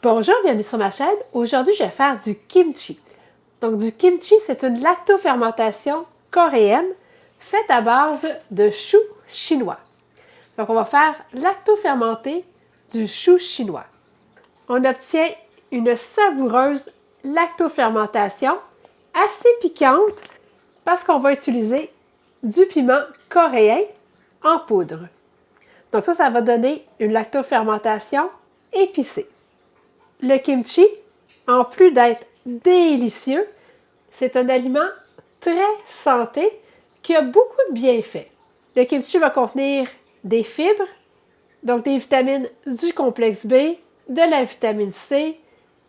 Bonjour, bienvenue sur ma chaîne. Aujourd'hui, je vais faire du kimchi. Donc, du kimchi, c'est une lactofermentation coréenne faite à base de chou chinois. Donc, on va faire lactofermenter du chou chinois. On obtient une savoureuse lactofermentation assez piquante parce qu'on va utiliser du piment coréen en poudre. Donc ça va donner une lactofermentation épicée. Le kimchi, en plus d'être délicieux, c'est un aliment très santé qui a beaucoup de bienfaits. Le kimchi va contenir des fibres, donc des vitamines du complexe B, de la vitamine C,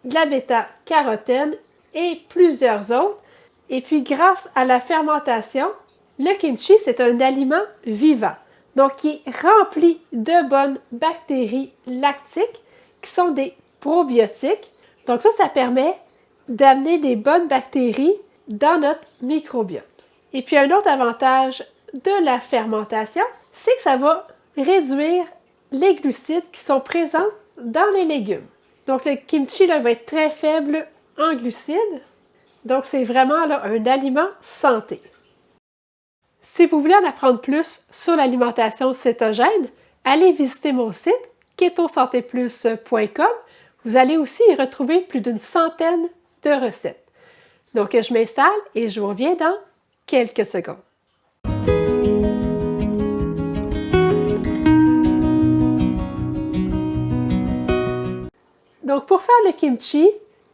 de la bêta-carotène et plusieurs autres. Et puis, grâce à la fermentation, le kimchi, c'est un aliment vivant, donc qui est rempli de bonnes bactéries lactiques qui sont des probiotiques. Donc ça permet d'amener des bonnes bactéries dans notre microbiote. Et puis un autre avantage de la fermentation, c'est que ça va réduire les glucides qui sont présents dans les légumes. Donc le kimchi là, va être très faible en glucides. Donc c'est vraiment là, un aliment santé. Si vous voulez en apprendre plus sur l'alimentation cétogène, allez visiter mon site ketosantéplus.com. Vous allez aussi y retrouver plus d'une centaine de recettes. Donc, je m'installe et je vous reviens dans quelques secondes. Donc, pour faire le kimchi,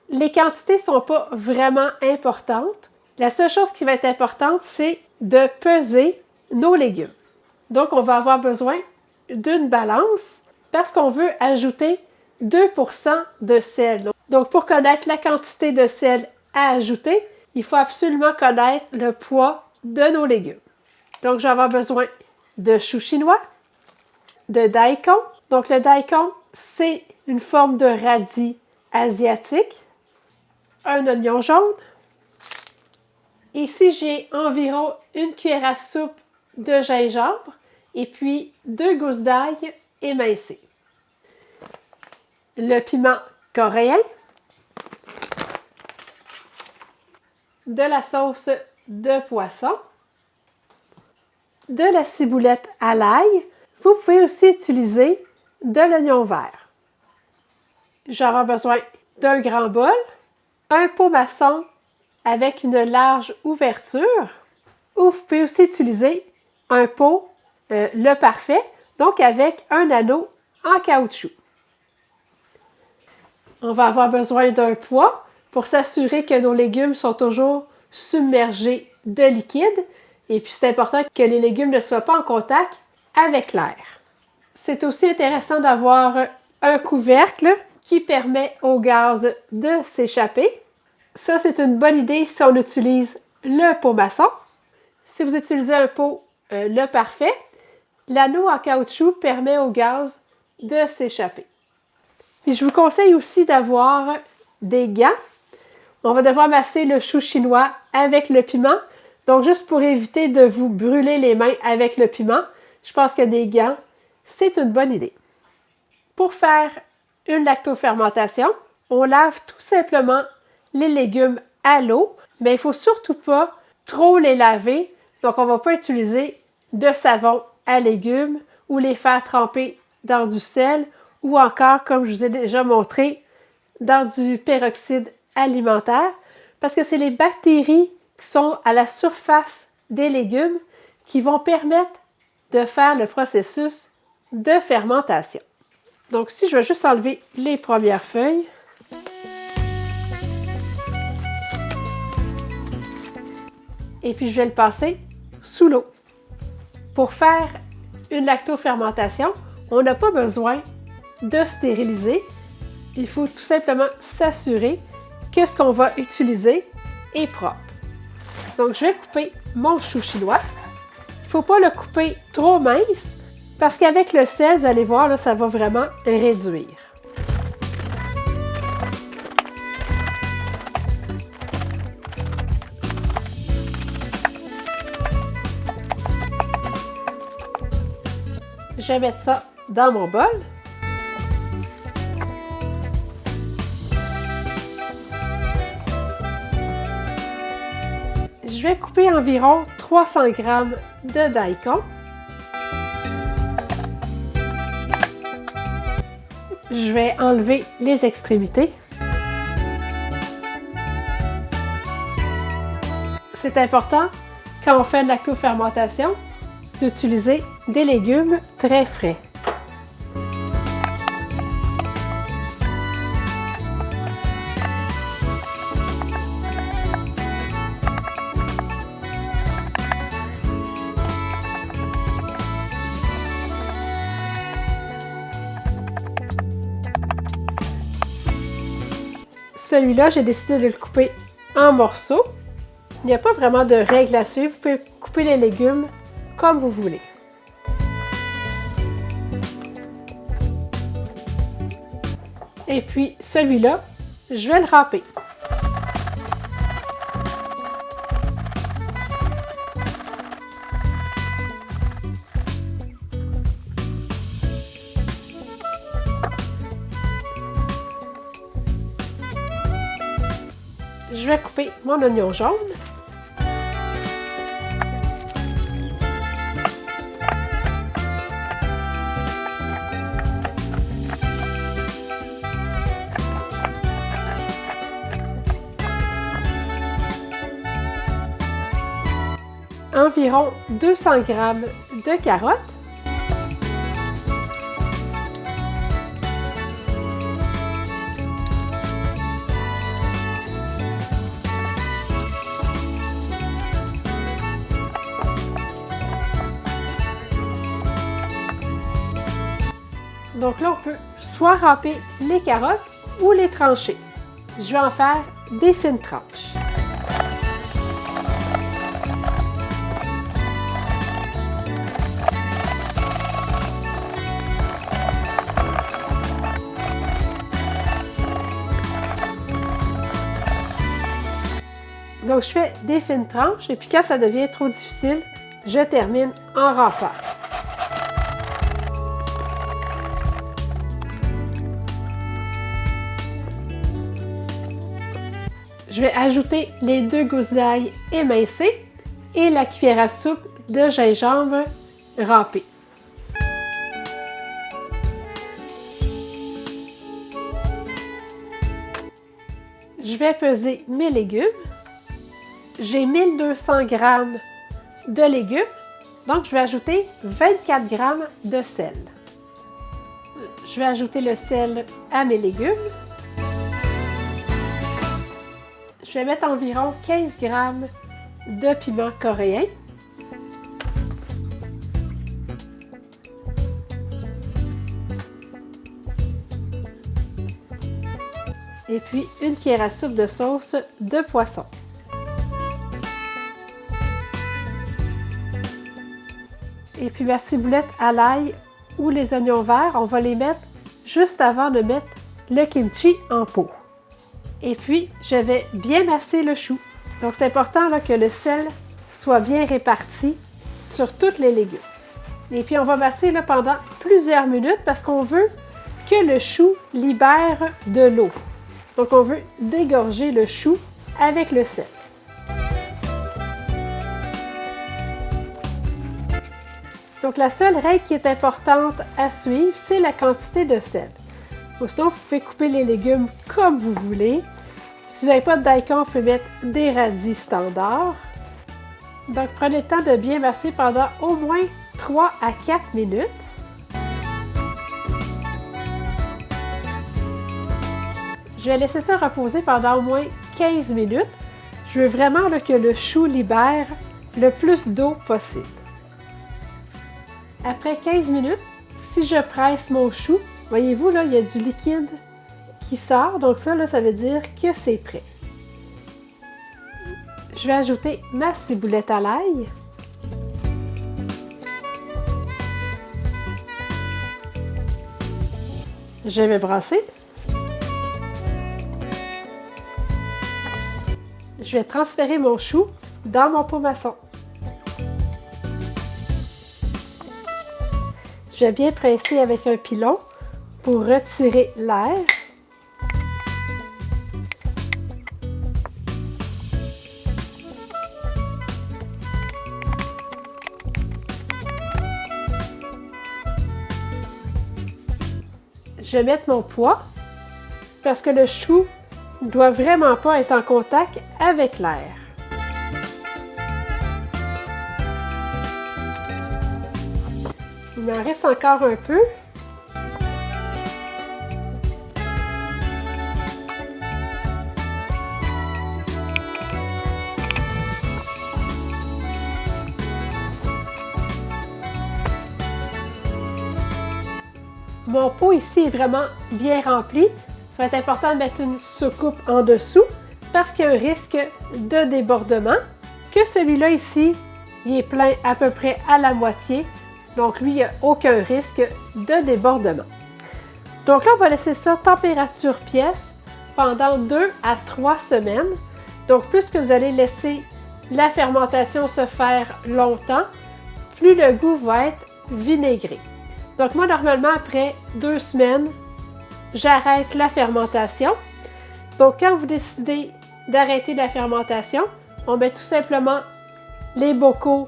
les quantités ne sont pas vraiment importantes. La seule chose qui va être importante, c'est de peser nos légumes. Donc, on va avoir besoin d'une balance parce qu'on veut ajouter 2% de sel. Donc, pour connaître la quantité de sel à ajouter, il faut absolument connaître le poids de nos légumes. Donc, je vais avoir besoin de chou chinois, de daikon. Donc, le daikon, c'est une forme de radis asiatique, un oignon jaune. Ici, j'ai environ une cuillère à soupe de gingembre et puis 2 gousses d'ail émincées. Le piment coréen, de la sauce de poisson, de la ciboulette à l'ail. Vous pouvez aussi utiliser de l'oignon vert. J'aurai besoin d'un grand bol, un pot maçon avec une large ouverture, ou vous pouvez aussi utiliser un pot le parfait, donc avec un anneau en caoutchouc. On va avoir besoin d'un poids pour s'assurer que nos légumes sont toujours submergés de liquide. Et puis, c'est important que les légumes ne soient pas en contact avec l'air. C'est aussi intéressant d'avoir un couvercle qui permet au gaz de s'échapper. Ça, c'est une bonne idée si on utilise le pot maçon. Si vous utilisez un pot le parfait, l'anneau en caoutchouc permet au gaz de s'échapper. Puis je vous conseille aussi d'avoir des gants. On va devoir masser le chou chinois avec le piment. Donc, juste pour éviter de vous brûler les mains avec le piment, je pense que des gants, c'est une bonne idée. Pour faire une lactofermentation, on lave tout simplement les légumes à l'eau, mais il ne faut surtout pas trop les laver. Donc, on ne va pas utiliser de savon à légumes ou les faire tremper dans du sel ou encore, comme je vous ai déjà montré, dans du peroxyde alimentaire, parce que c'est les bactéries qui sont à la surface des légumes qui vont permettre de faire le processus de fermentation. Donc ici, je vais juste enlever les premières feuilles. Et puis, je vais le passer sous l'eau. Pour faire une lactofermentation, on n'a pas besoin de stériliser. Il faut tout simplement s'assurer que ce qu'on va utiliser est propre. Donc, je vais couper mon chou chinois. Il ne faut pas le couper trop mince parce qu'avec le sel, vous allez voir, là, ça va vraiment réduire. Je vais mettre ça dans mon bol. vais couper environ 300 g de daikon. Je vais enlever les extrémités. C'est important, quand on fait de lactofermentation, d'utiliser des légumes très frais. Celui-là, j'ai décidé de le couper en morceaux. Il n'y a pas vraiment de règle à suivre. Vous pouvez couper les légumes comme vous voulez. Et puis, celui-là, je vais le râper. Je vais couper mon oignon jaune. Environ 200 g de carottes. Donc là, on peut soit râper les carottes ou les trancher. Je vais en faire des fines tranches. Donc, je fais des fines tranches et puis quand ça devient trop difficile, je termine en râpant. Je vais ajouter les 2 gousses d'ail émincées et la cuillère à soupe de gingembre râpé. Je vais peser mes légumes. J'ai 1200 g de légumes, donc je vais ajouter 24 g de sel. Je vais ajouter le sel à mes légumes. Je vais mettre environ 15 g de piment coréen. Et puis une cuillère à soupe de sauce de poisson. Et puis ma ciboulette à l'ail ou les oignons verts, on va les mettre juste avant de mettre le kimchi en pot. Et puis, je vais bien masser le chou. Donc, c'est important là, que le sel soit bien réparti sur tous les légumes. Et puis, on va masser là, pendant plusieurs minutes parce qu'on veut que le chou libère de l'eau. Donc, on veut dégorger le chou avec le sel. Donc, la seule règle qui est importante à suivre, c'est la quantité de sel. Sinon, vous pouvez couper les légumes comme vous voulez. Si vous n'avez pas de daikon, vous pouvez mettre des radis standards. Donc, prenez le temps de bien masser pendant au moins 3 à 4 minutes. Je vais laisser ça reposer pendant au moins 15 minutes. Je veux vraiment là, que le chou libère le plus d'eau possible. Après 15 minutes, si je presse mon chou, voyez-vous, là, il y a du liquide qui sort. Donc ça, là, ça veut dire que c'est prêt. Je vais ajouter ma ciboulette à l'ail. Je vais brasser. Je vais transférer mon chou dans mon pot maçon. Je vais bien presser avec un pilon pour retirer l'air. je vais mettre mon poids parce que le chou ne doit vraiment pas être en contact avec l'air. Il m'en reste encore un peu. Mon pot ici est vraiment bien rempli. Ça va être important de mettre une soucoupe en dessous parce qu'il y a un risque de débordement. Que celui-là ici, il est plein à peu près à la moitié. Donc lui, il n'y a aucun risque de débordement. Donc là, on va laisser ça température pièce pendant 2 à 3 semaines. Donc plus que vous allez laisser la fermentation se faire longtemps, plus le goût va être vinaigré. Donc moi, normalement, après 2 semaines, j'arrête la fermentation. Donc quand vous décidez d'arrêter la fermentation, on met tout simplement les bocaux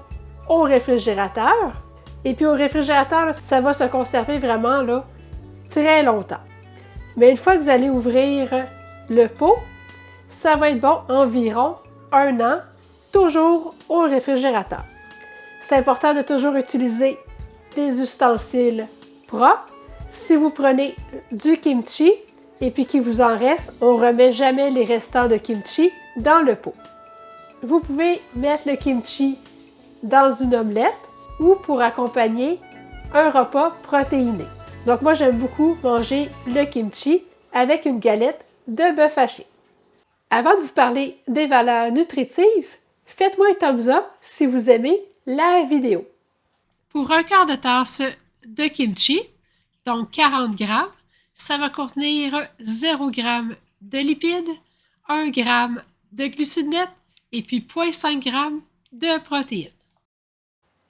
au réfrigérateur. Et puis au réfrigérateur, là, ça va se conserver vraiment là, très longtemps. Mais une fois que vous allez ouvrir le pot, ça va être bon environ 1 an, toujours au réfrigérateur. C'est important de toujours utiliser des ustensiles propres. Si vous prenez du kimchi et puis qu'il vous en reste, on ne remet jamais les restants de kimchi dans le pot. Vous pouvez mettre le kimchi dans une omelette ou pour accompagner un repas protéiné. Donc moi, j'aime beaucoup manger le kimchi avec une galette de bœuf haché. Avant de vous parler des valeurs nutritives, faites-moi un thumbs up si vous aimez la vidéo. Pour un quart de tasse de kimchi, donc 40 g, ça va contenir 0 g de lipides, 1 g de glucides nets et puis 0,5 g de protéines.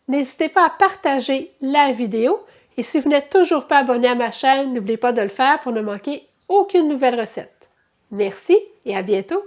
N'hésitez pas à partager la vidéo et si vous n'êtes toujours pas abonné à ma chaîne, n'oubliez pas de le faire pour ne manquer aucune nouvelle recette. Merci et à bientôt!